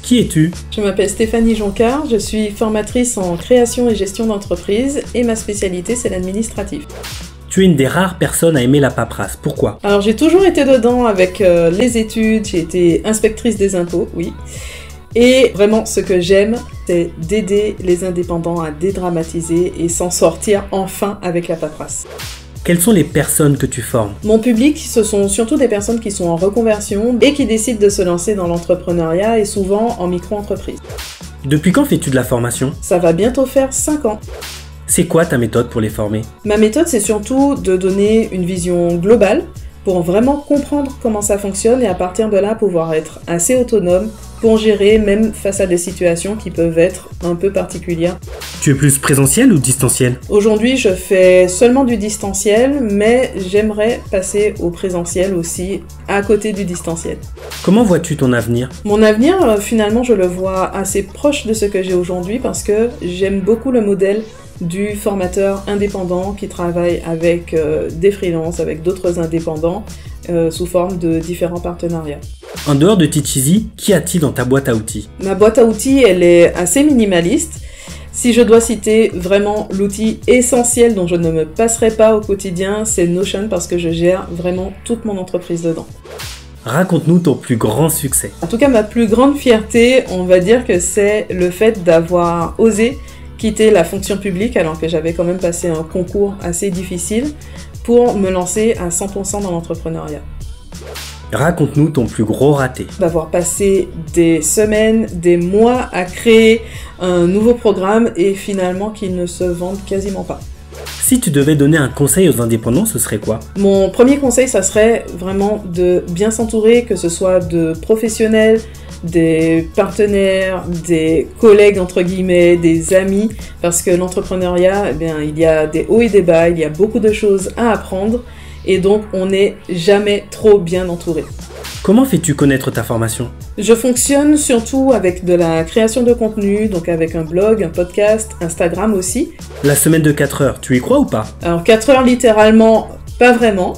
Qui es-tu? Je m'appelle Stéphanie Joncard, je suis formatrice en création et gestion d'entreprise et ma spécialité c'est l'administratif. Tu es une des rares personnes à aimer la paperasse. Pourquoi? Alors j'ai toujours été dedans avec les études, j'ai été inspectrice des impôts, oui. Et vraiment ce que j'aime, c'est d'aider les indépendants à dédramatiser et s'en sortir enfin avec la paperasse. Quelles sont les personnes que tu formes? Mon public, ce sont surtout des personnes qui sont en reconversion et qui décident de se lancer dans l'entrepreneuriat et souvent en micro-entreprise. Depuis quand fais-tu de la formation? Ça va bientôt faire 5 ans. C'est quoi ta méthode pour les former? Ma méthode, c'est surtout de donner une vision globale pour vraiment comprendre comment ça fonctionne et à partir de là, pouvoir être assez autonome pour gérer même face à des situations qui peuvent être un peu particulières. Tu es plus présentiel ou distanciel? Aujourd'hui, je fais seulement du distanciel, mais j'aimerais passer au présentiel aussi, à côté du distanciel. Comment vois-tu ton avenir? Mon avenir, finalement, je le vois assez proche de ce que j'ai aujourd'hui parce que j'aime beaucoup le modèle du formateur indépendant qui travaille avec des freelances, avec d'autres indépendants, sous forme de différents partenariats. En dehors de Teach Easy, qu'y a-t-il dans ta boîte à outils? Ma boîte à outils, elle est assez minimaliste. Si je dois citer vraiment l'outil essentiel dont je ne me passerai pas au quotidien, c'est Notion parce que je gère vraiment toute mon entreprise dedans. Raconte-nous ton plus grand succès. En tout cas, ma plus grande fierté, on va dire que c'est le fait d'avoir osé quitter la fonction publique alors que j'avais quand même passé un concours assez difficile pour me lancer à 100% dans l'entrepreneuriat. Raconte-nous ton plus gros raté. D'avoir passé des semaines, des mois à créer un nouveau programme et finalement qu'il ne se vende quasiment pas. Si tu devais donner un conseil aux indépendants, ce serait quoi? Mon premier conseil, ça serait vraiment de bien s'entourer, que ce soit de professionnels, des partenaires, des collègues entre guillemets, des amis, parce que l'entrepreneuriat, eh bien, il y a des hauts et des bas, il y a beaucoup de choses à apprendre et donc on n'est jamais trop bien entouré. Comment fais-tu connaître ta formation? Je fonctionne surtout avec de la création de contenu, donc avec un blog, un podcast, Instagram aussi. La semaine de 4 heures, tu y crois ou pas? Alors 4 heures littéralement, pas vraiment.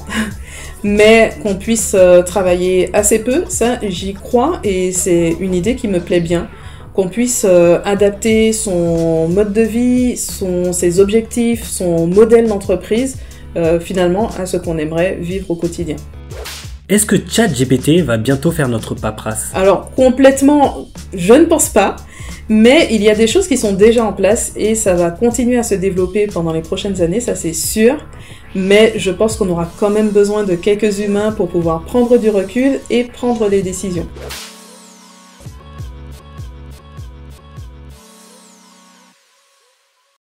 Mais qu'on puisse travailler assez peu, ça j'y crois et c'est une idée qui me plaît bien. Qu'on puisse adapter son mode de vie, ses objectifs, son modèle d'entreprise finalement à ce qu'on aimerait vivre au quotidien. Est-ce que ChatGPT va bientôt faire notre paperasse? Alors complètement, je ne pense pas, mais il y a des choses qui sont déjà en place et ça va continuer à se développer pendant les prochaines années, ça c'est sûr. Mais je pense qu'on aura quand même besoin de quelques humains pour pouvoir prendre du recul et prendre des décisions.